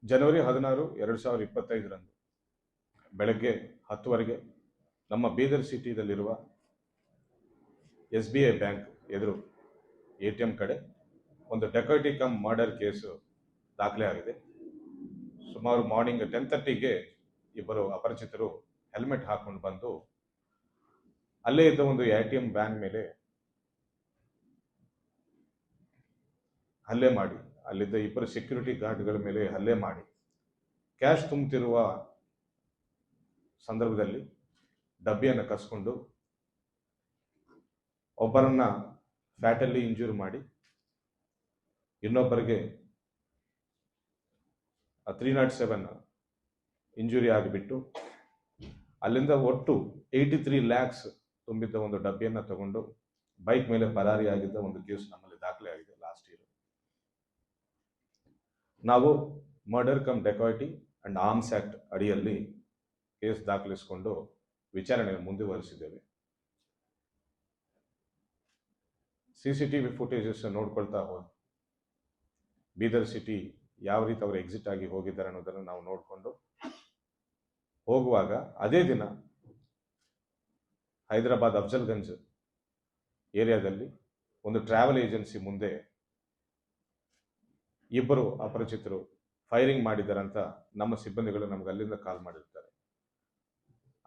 ಜನವರಿ 16, 2025ರಂದು ಬೆಳಗ್ಗೆ 10 ನಮ್ಮ Bidar ಸಿಟಿಯಲ್ಲಿರುವ SBI bank ಎದುರು ATM ಕಡೆ ಒಂದು ಡಕೈಟಿ ಕಮ್ ಮರ್ಡರ್ ಕೇಸು ದಾಖಲೆ ಆಗಿದೆ. ಸುಮಾರು ಮಾರ್ನಿಂಗ್ 10:30ಗೆ ಇಬ್ಬರು ಅಪರಿಚಿತರು ಹೆಲ್ಮೆಟ್ ಹಾಕೊಂಡು ಬಂದು ಅಲ್ಲೇ ಇದ್ದ ಒಂದು ATM ವ್ಯಾನ್ ಮೇಲೆ ಹಲ್ಲೆ ಮಾಡಿ, ಅಲ್ಲಿದ್ದ ಇಬ್ಬರು ಸೆಕ್ಯೂರಿಟಿ ಗಾರ್ಡ್ಗಳ ಮೇಲೆ ಹಲ್ಲೆ ಮಾಡಿ, ಕ್ಯಾಶ್ ತುಂಬುತ್ತಿರುವ ಸಂದರ್ಭದಲ್ಲಿ ಡಬ್ಬಿಯನ್ನು ಕಸ್ಕೊಂಡು ಒಬ್ಬರನ್ನ ಫ್ಯಾಟಲ್ಲಿ ಇಂಜೂರಿ ಮಾಡಿ ಇನ್ನೊಬ್ಬರಿಗೆ 307 ಇಂಜುರಿ ಆಗಿಬಿಟ್ಟು ಅಲ್ಲಿಂದ ಒಟ್ಟು 83 lakhs ತುಂಬಿದ್ದ ಒಂದು ಡಬ್ಬಿಯನ್ನು ತಗೊಂಡು ಬೈಕ್ ಮೇಲೆ ಪರಾರಿಯಾಗಿದ್ದ ಒಂದು ಕೇಸ್ ನಮ್ಮಲ್ಲಿ ದಾಖಲೆ ಆಗಿದೆ ಲಾಸ್ಟ್ ಇಯರ್. ನಾವು murder cum dacoity and arms act ಅಡಿಯಲ್ಲಿ ಕೇಸ್ ದಾಖಲಿಸಿಕೊಂಡು ವಿಚಾರಣೆಯನ್ನು ಮುಂದುವರಿಸಿದ್ದೇವೆ. CCTV ಫುಟೇಜಸ್ ನೋಡ್ಕೊಳ್ತಾ ಹೋದ ಬೀದರ್ ಸಿಟಿ ಯಾವ ರೀತಿ ಅವರು ಎಕ್ಸಿಟ್ ಆಗಿ ಹೋಗಿದ್ದಾರೆ ಅನ್ನೋದನ್ನು ನಾವು ನೋಡಿಕೊಂಡು ಹೋಗುವಾಗ ಅದೇ ದಿನ ಹೈದರಾಬಾದ್ ಅಫ್ಜಲ್ಗಂಜ್ ಏರಿಯಾದಲ್ಲಿ ಒಂದು ಟ್ರಾವೆಲ್ ಏಜೆನ್ಸಿ ಮುಂದೆ ಇಬ್ಬರು ಅಪರಿಚಿತರು ಫೈರಿಂಗ್ ಮಾಡಿದ್ದಾರಂತ ನಮ್ಮ ಸಿಬ್ಬಂದಿಗಳು ನಮ್ಗೆ ಅಲ್ಲಿಂದ ಕಾಲ್ ಮಾಡಿರ್ತಾರೆ.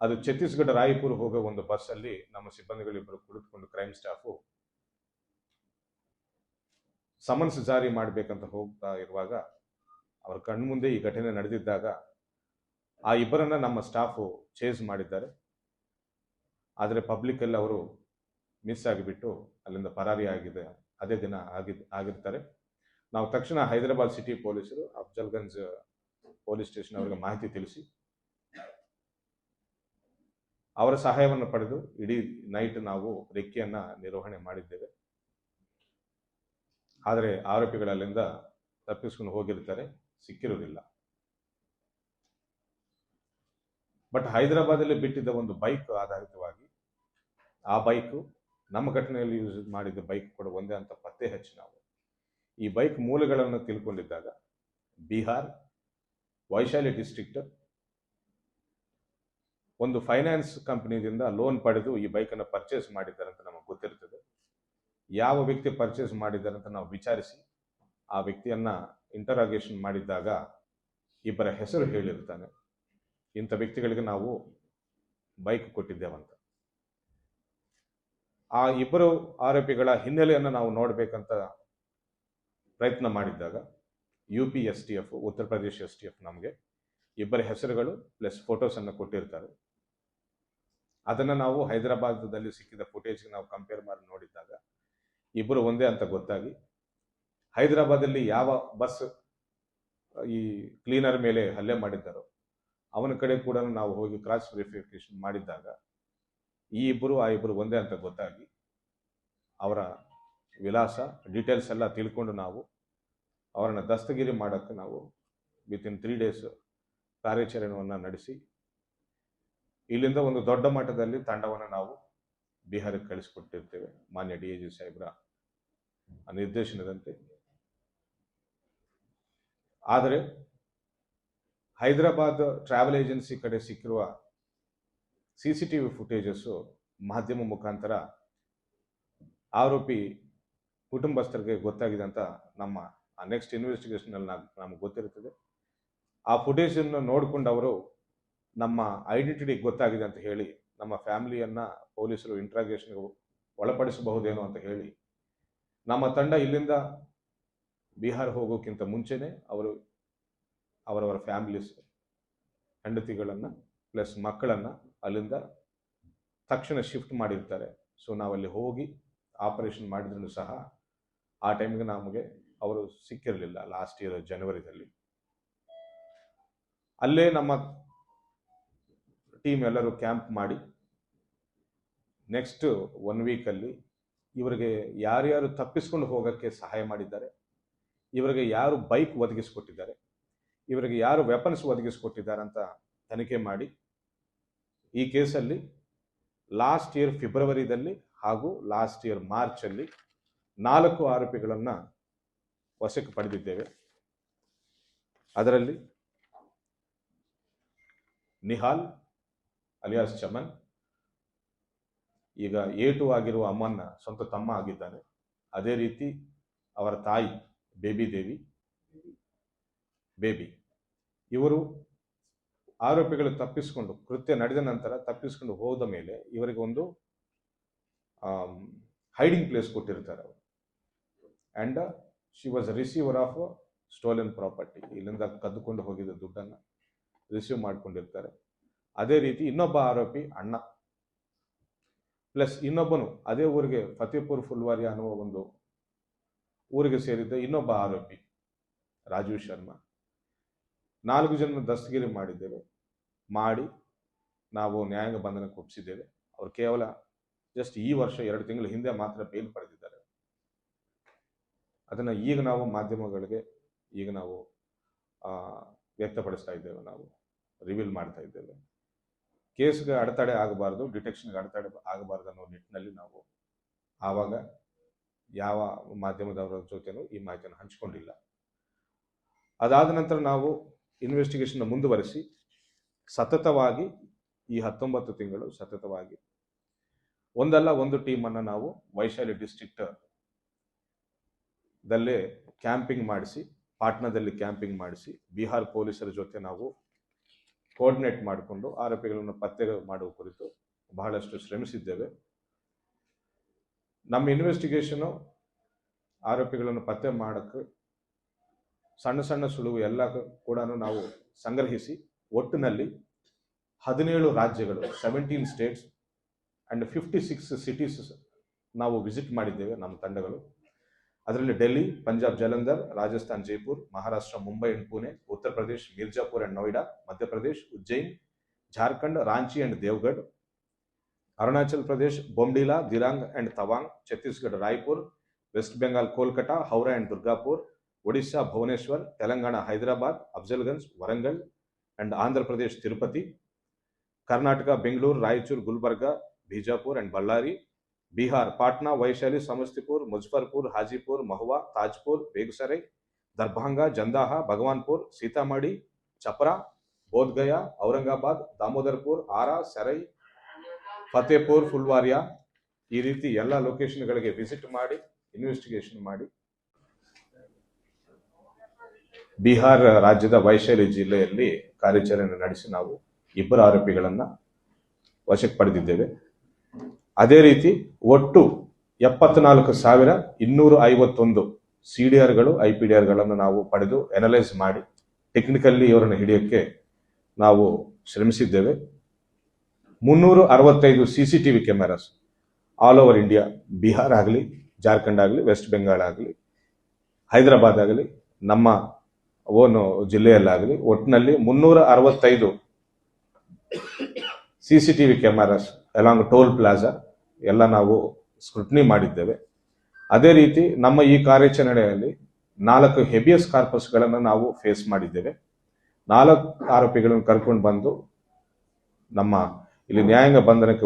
ಅದು ಛತ್ತೀಸ್ಗಢ ರಾಯಪುರ ಹೋಗೋ ಒಂದು ಬಸ್ಸಲ್ಲಿ ನಮ್ಮ ಸಿಬ್ಬಂದಿಗಳು ಇಬ್ಬರು ಕುಳಿತುಕೊಂಡು ಕ್ರೈಮ್ ಸ್ಟಾಫು ಸಮನ್ಸ್ ಜಾರಿ ಮಾಡಬೇಕಂತ ಹೋಗ್ತಾ ಇರುವಾಗ ಅವ್ರ ಕಣ್ಮುಂದೆ ಈ ಘಟನೆ ನಡೆದಿದ್ದಾಗ ಆ ಇಬ್ಬರನ್ನ ನಮ್ಮ ಸ್ಟಾಫು ಚೇಸ್ ಮಾಡಿದ್ದಾರೆ. ಆದರೆ ಪಬ್ಲಿಕ್ಕಲ್ಲಿ ಅವರು ಮಿಸ್ ಆಗಿಬಿಟ್ಟು ಅಲ್ಲಿಂದ ಪರಾರಿ ಆಗಿದೆ, ಅದೇ ದಿನ ಆಗಿರ್ತಾರೆ. ನಾವು ತಕ್ಷಣ ಹೈದರಾಬಾದ್ ಸಿಟಿ ಪೊಲೀಸರು ಅಫ್ಜಲ್ಗಂಜ್ ಪೊಲೀಸ್ ಸ್ಟೇಷನ್ ಅವರಿಗೆ ಮಾಹಿತಿ ತಿಳಿಸಿ ಅವರ ಸಹಾಯವನ್ನು ಪಡೆದು ಇಡೀ ನೈಟ್ ನಾವು ರೆಕ್ಕೆಯನ್ನ ನಿರ್ವಹಣೆ ಮಾಡಿದ್ದೇವೆ. ಆದರೆ ಆರೋಪಿಗಳಲ್ಲಿಂದ ತಪ್ಪಿಸ್ಕೊಂಡು ಹೋಗಿರ್ತಾರೆ, ಸಿಕ್ಕಿರುವುದಿಲ್ಲ. ಬಟ್ ಹೈದರಾಬಾದಲ್ಲಿ ಬಿಟ್ಟಿದ್ದ ಒಂದು ಬೈಕ್ ಆಧಾರಿತವಾಗಿ ಆ ಬೈಕು ನಮ್ಮ ಘಟನೆಯಲ್ಲಿ ಯೂಸ್ ಮಾಡಿದ್ದ ಬೈಕ್ ಕೂಡ ಒಂದೇ ಅಂತ ಪತ್ತೆ ಹಚ್ಚಿ ನಾವು ಈ ಬೈಕ್ ಮೂಲಗಳನ್ನು ತಿಳ್ಕೊಂಡಿದ್ದಾಗ ಬಿಹಾರ್ ವೈಶಾಲಿ ಡಿಸ್ಟ್ರಿಕ್ಟ್ ಒಂದು ಫೈನಾನ್ಸ್ ಕಂಪನಿಯಿಂದ ಲೋನ್ ಪಡೆದು ಈ ಬೈಕನ್ನು ಪರ್ಚೇಸ್ ಮಾಡಿದ್ದಾರೆ ಅಂತ ನಮಗೆ ಗೊತ್ತಿರ್ತದೆ. ಯಾವ ವ್ಯಕ್ತಿ ಪರ್ಚೇಸ್ ಮಾಡಿದ್ದಾರೆ ಅಂತ ನಾವು ವಿಚಾರಿಸಿ ಆ ವ್ಯಕ್ತಿಯನ್ನ ಇಂಟರಾಗೇಷನ್ ಮಾಡಿದ್ದಾಗ ಇಬ್ಬರ ಹೆಸರು ಹೇಳಿರ್ತಾನೆ, ಇಂಥ ವ್ಯಕ್ತಿಗಳಿಗೆ ನಾವು ಬೈಕ್ ಕೊಟ್ಟಿದ್ದೇವಂತ. ಆ ಇಬ್ಬರು ಆರೋಪಿಗಳ ಹಿನ್ನೆಲೆಯನ್ನು ನಾವು ನೋಡಬೇಕಂತ ಪ್ರಯತ್ನ ಮಾಡಿದ್ದಾಗ UP STF, Uttar Pradesh STF ನಮಗೆ ಇಬ್ಬರ ಹೆಸರುಗಳು ಪ್ಲಸ್ ಫೋಟೋಸ್ ಅನ್ನು ಕೊಟ್ಟಿರ್ತಾರೆ. ಅದನ್ನು ನಾವು ಹೈದರಾಬಾದಲ್ಲಿ ಸಿಕ್ಕಿದ ಫುಟೇಜ್ಗೆ ನಾವು ಕಂಪೇರ್ ಮಾಡಿ ನೋಡಿದ್ದಾಗ ಇಬ್ಬರು ಒಂದೇ ಅಂತ ಗೊತ್ತಾಗಿ ಹೈದರಾಬಾದಲ್ಲಿ ಯಾವ ಬಸ್ ಈ ಕ್ಲೀನರ್ ಮೇಲೆ ಹಲ್ಲೆ ಮಾಡಿದ್ದಾರೋ ಅವನ ಕಡೆ ಕೂಡ ನಾವು ಹೋಗಿ ಕ್ರಾಸ್ ವೆರಿಫಿಕೇಶನ್ ಮಾಡಿದ್ದಾಗ ಈ ಇಬ್ಬರು ಆ ಇಬ್ಬರು ಒಂದೇ ಅಂತ ಗೊತ್ತಾಗಿ ಅವರ ವಿಳಾಸ ಡೀಟೇಲ್ಸ್ ಎಲ್ಲ ತಿಳ್ಕೊಂಡು ನಾವು ಅವರನ್ನು ದಸ್ತಗಿರಿ ಮಾಡೋಕ್ಕೆ ನಾವು ವಿತಿನ್ 3 days ಕಾರ್ಯಾಚರಣೆಯನ್ನು ನಡೆಸಿ ಇಲ್ಲಿಂದ ಒಂದು ದೊಡ್ಡ ಮಟ್ಟದಲ್ಲಿ ತಂಡವನ್ನು ನಾವು ಬಿಹಾರಕ್ಕೆ ಕಳಿಸಿಕೊಟ್ಟಿರ್ತೇವೆ ಮಾನ್ಯ DIG ಸಾಹೇಬ್ರ ನಿರ್ದೇಶನದಂತೆ. ಆದರೆ ಹೈದರಾಬಾದ್ ಟ್ರಾವೆಲ್ ಏಜೆನ್ಸಿ ಕಡೆ ಸಿಕ್ಕಿರುವ CCTV ಫುಟೇಜಸ್ಸು ಮಾಧ್ಯಮ ಮುಖಾಂತರ ಆರೋಪಿ ಕುಟುಂಬಸ್ಥರಿಗೆ ಗೊತ್ತಾಗಿದೆ ಅಂತ ನಮ್ಮ ನೆಕ್ಸ್ಟ್ ಇನ್ವೆಸ್ಟಿಗೇಷನಲ್ಲಿ ನಮ್ಗೆ ಗೊತ್ತಿರುತ್ತದೆ. ಆ ಫುಟೇಜನ್ನು ನೋಡಿಕೊಂಡು ಅವರು ನಮ್ಮ ಐಡೆಂಟಿಟಿ ಗೊತ್ತಾಗಿದೆ ಅಂತ ಹೇಳಿ ನಮ್ಮ ಫ್ಯಾಮಿಲಿಯನ್ನು ಪೊಲೀಸರು ಇಂಟ್ರಾಗೇಷನ್ಗೆ ಒಳಪಡಿಸಬಹುದೇನೋ ಅಂತ ಹೇಳಿ ನಮ್ಮ ತಂಡ ಇಲ್ಲಿಂದ ಬಿಹಾರ ಹೋಗೋಕ್ಕಿಂತ ಮುಂಚೆನೇ ಅವರು ಅವರವರ ಫ್ಯಾಮಿಲೀಸ್ ಹೆಂಡತಿಗಳನ್ನು ಪ್ಲಸ್ ಮಕ್ಕಳನ್ನು ಅಲ್ಲಿಂದ ತಕ್ಷಣ ಶಿಫ್ಟ್ ಮಾಡಿರ್ತಾರೆ. ಸೊ ನಾವಲ್ಲಿ ಹೋಗಿ ಆಪರೇಷನ್ ಮಾಡಿದ್ರೂ ಸಹ ಆ ಟೈಮ್ಗೆ ನಮಗೆ ಅವರು ಸಿಕ್ಕಿರಲಿಲ್ಲ. ಲಾಸ್ಟ್ ಇಯರ್ ಜನವರಿದಲ್ಲಿ ಅಲ್ಲೇ ನಮ್ಮ ಟೀಮ್ ಎಲ್ಲರೂ ಕ್ಯಾಂಪ್ ಮಾಡಿ ನೆಕ್ಸ್ಟ್ 1 ವೀಕಲ್ಲಿ ಇವರಿಗೆ ಯಾರ್ಯಾರು ತಪ್ಪಿಸ್ಕೊಂಡು ಹೋಗೋಕ್ಕೆ ಸಹಾಯ ಮಾಡಿದ್ದಾರೆ, ಇವರಿಗೆ ಯಾರು ಬೈಕ್ ಒದಗಿಸ್ಕೊಟ್ಟಿದ್ದಾರೆ, ಇವರಿಗೆ ಯಾರು ವೆಪನ್ಸ್ ಒದಗಿಸ್ಕೊಟ್ಟಿದ್ದಾರೆ ಅಂತ ತನಿಖೆ ಮಾಡಿ ಈ ಕೇಸಲ್ಲಿ ಲಾಸ್ಟ್ ಇಯರ್ ಫೆಬ್ರವರಿದಲ್ಲಿ ಹಾಗೂ ಲಾಸ್ಟ್ ಇಯರ್ ಮಾರ್ಚಲ್ಲಿ 4 ಆರೋಪಿಗಳನ್ನು ವಶಕ್ಕೆ ಪಡೆದಿದ್ದೇವೆ. ಅದರಲ್ಲಿ ನಿಹಾಲ್ ಅಲಿಯಾಸ್ ಚಮನ್, ಈಗ A2 ಆಗಿರುವ ಅಮ್ಮನ್ನ ಸ್ವಂತ ತಮ್ಮ ಆಗಿದ್ದಾನೆ. ಅದೇ ರೀತಿ ಅವರ ತಾಯಿ ಬೇಬಿ, ಇವರು ಆರೋಪಿಗಳು ತಪ್ಪಿಸಿಕೊಂಡು, ಕೃತ್ಯ ನಡೆದ ನಂತರ ತಪ್ಪಿಸಿಕೊಂಡು ಹೋದ ಮೇಲೆ ಇವರಿಗೆ ಒಂದು ಹೈಡಿಂಗ್ ಪ್ಲೇಸ್ ಕೊಟ್ಟಿರ್ತಾರೆ ಅವರು. And she was receiver of stolen property. ಇಲ್ಲಿಂದ ಕದ್ದುಕೊಂಡು ಹೋಗಿದ್ದ ದುಡ್ಡನ್ನು ರಿಸೀವ್ ಮಾಡ್ಕೊಂಡಿರ್ತಾರೆ. ಅದೇ ರೀತಿ ಇನ್ನೊಬ್ಬ ಆರೋಪಿ ಅಣ್ಣ, ಪ್ಲಸ್ ಇನ್ನೊಬ್ಬನು ಅದೇ ಊರಿಗೆ ಫತೇಪುರ್ ಫುಲ್ವಾರಿಯಾ ಅನ್ನುವ ಒಂದು ಊರಿಗೆ ಸೇರಿದ್ದ ಇನ್ನೊಬ್ಬ ಆರೋಪಿ ರಾಜೀವ್ ಶರ್ಮಾ. 4 ಜನ ದಸ್ತಗಿರಿ ಮಾಡಿದ್ದೇವೆ. ಮಾಡಿ ನಾವು ನ್ಯಾಯಾಂಗ ಬಂಧನಕ್ಕೆ ಒಪ್ಪಿಸಿದ್ದೇವೆ. ಅವರು ಕೇವಲ ಜಸ್ಟ್ ಈ ವರ್ಷ 2 ತಿಂಗಳ ಹಿಂದೆ ಮಾತ್ರ ಬೇಲ್ ಪಡೆದಿದ್ದಾರೆ. ಅದನ್ನು ಈಗ ನಾವು ಮಾಧ್ಯಮಗಳಿಗೆ ವ್ಯಕ್ತಪಡಿಸ್ತಾ ಇದ್ದೇವೆ, ನಾವು ರಿವೀಲ್ ಮಾಡ್ತಾ ಇದ್ದೇವೆ. ಕೇಸ್ಗೆ ಅಡೆತಡೆ ಆಗಬಾರ್ದು, ಡಿಟೆಕ್ಷನ್ಗೆ ಅಡೆತಡೆ ಆಗಬಾರ್ದು ಅನ್ನೋ ನಿಟ್ಟಿನಲ್ಲಿ ನಾವು ಆವಾಗ ಯಾವ ಮಾಧ್ಯಮದವರ ಜೊತೆನೂ ಈ ಮಾಹಿತಿಯನ್ನು ಹಂಚಿಕೊಂಡಿಲ್ಲ. ಅದಾದ ನಂತರ ನಾವು ಇನ್ವೆಸ್ಟಿಗೇಷನ್ ಮುಂದುವರಿಸಿ ಸತತವಾಗಿ ಈ 19 ತಿಂಗಳು ಸತತವಾಗಿ ಒಂದಲ್ಲ ಒಂದು ಟೀಮನ್ನು ನಾವು ವೈಶಾಲಿ ಡಿಸ್ಟ್ರಿಕ್ಟ್ ದಲ್ಲೇ ಕ್ಯಾಂಪಿಂಗ್ ಮಾಡಿಸಿ, ಪಾಟ್ನಾದಲ್ಲಿ ಕ್ಯಾಂಪಿಂಗ್ ಮಾಡಿಸಿ, ಬಿಹಾರ್ ಪೊಲೀಸರ ಜೊತೆ ನಾವು ಕೋಆರ್ಡಿನೇಟ್ ಮಾಡಿಕೊಂಡು ಆರೋಪಿಗಳನ್ನು ಪತ್ತೆ ಮಾಡುವ ಕುರಿತು ಬಹಳಷ್ಟು ಶ್ರಮಿಸಿದ್ದೇವೆ. ನಮ್ಮ ಇನ್ವೆಸ್ಟಿಗೇಷನು ಆರೋಪಿಗಳನ್ನು ಪತ್ತೆ ಮಾಡೋಕ್ಕೆ ಸಣ್ಣ ಸಣ್ಣ ಸುಳುವು ಎಲ್ಲ ಕೂಡ ನಾವು ಸಂಗ್ರಹಿಸಿ ಒಟ್ಟಿನಲ್ಲಿ 17 ರಾಜ್ಯಗಳು 17 ಸ್ಟೇಟ್ಸ್ ಆ್ಯಂಡ್ 56 ಸಿಟೀಸ್ ನಾವು ವಿಸಿಟ್ ಮಾಡಿದ್ದೇವೆ ನಮ್ಮ ತಂಡಗಳು. ಅದರಲ್ಲಿ Delhi, Punjab Jalandhar, Rajasthan Jaipur, Maharashtra Mumbai and Pune, Uttar Pradesh Mirzapur and Noida, Madhya Pradesh Ujjain, Jharkhand Ranchi and ದೇವಗಢ್, Arunachal Pradesh Bomdila, Dirang and Tawang, Chhattisgarh Raipur, West Bengal Kolkata, Howrah and Durgapur, Odisha Bhubaneswar, Telangana Hyderabad, Afzalgunj, Warangal and Andhra Pradesh Tirupati, Karnataka Bengaluru, Raichur, Gulbarga, Bijapur and Ballari, Bihar Patna, Vaishali, Samastipur, Muzaffarpur, Hajipur, Mahua, Tajpur, Begusarai, ದರ್ಭಂಗಾ, ಜಂದಾಹ, ಭಗವಾನ್ಪುರ್, ಸೀತಾಮढ़ी, ಚಪರಾ, Bodhgaya, Aurangabad, ದಾಮೋದರ್ಪುರ್, ಆರಾ, ಸರೈ, ಫತೇಪುರ್ ಫುಲ್ವಾರಿಯಾ, ಈ ರೀತಿ ಎಲ್ಲ ಲೊಕೇಶನ್ಗಳಿಗೆ ವಿಸಿಟ್ ಮಾಡಿ ಇನ್ವೆಸ್ಟಿಗೇಷನ್ ಮಾಡಿ ಬಿಹಾರ ರಾಜ್ಯದ ವೈಶಾಲಿ ಜಿಲ್ಲೆಯಲ್ಲಿ ಕಾರ್ಯಾಚರಣೆ ನಡೆಸಿ ನಾವು 2 ಆರೋಪಿಗಳನ್ನು ವಶಕ್ಕೆ ಪಡೆದಿದ್ದೇವೆ. ಅದೇ ರೀತಿ ಒಟ್ಟು 74,251 CDRಗಳು IPDRಗಳನ್ನು ನಾವು ಪಡೆದು ಅನಲೈಸ್ ಮಾಡಿ ಟೆಕ್ನಿಕಲ್ಲಿ ಇವರನ್ನು ಹಿಡಿಯೋಕ್ಕೆ ನಾವು ಶ್ರಮಿಸಿದ್ದೇವೆ. 365 CCTV cameras all over India, Bihar ಆಗಲಿ, ಜಾರ್ಖಂಡ್ ಆಗಲಿ, ವೆಸ್ಟ್ ಬೆಂಗಾಲ್ ಆಗಲಿ, ಹೈದರಾಬಾದ್ ಆಗಲಿ, ನಮ್ಮ ಓನು ಜಿಲ್ಲೆಯಲ್ಲಾಗಲಿ ಒಟ್ಟಿನಲ್ಲಿ 365 CCTV cameras along toll plaza ಎಲ್ಲ ನಾವು ಸ್ಕ್ರೂಟ್ನಿ ಮಾಡಿದ್ದೇವೆ. ಅದೇ ರೀತಿ ನಮ್ಮ ಈ ಕಾರ್ಯಾಚರಣೆಯಲ್ಲಿ 4 ಹೆಬಿಯಸ್ ಕಾರ್ಪಸ್ಗಳನ್ನು ನಾವು ಫೇಸ್ ಮಾಡಿದ್ದೇವೆ. 4 ಆರೋಪಿಗಳನ್ನು ಕರ್ಕೊಂಡು ಬಂದು ನಮ್ಮ ಇಲ್ಲಿ ನ್ಯಾಯಾಂಗ ಬಂಧನಕ್ಕೆ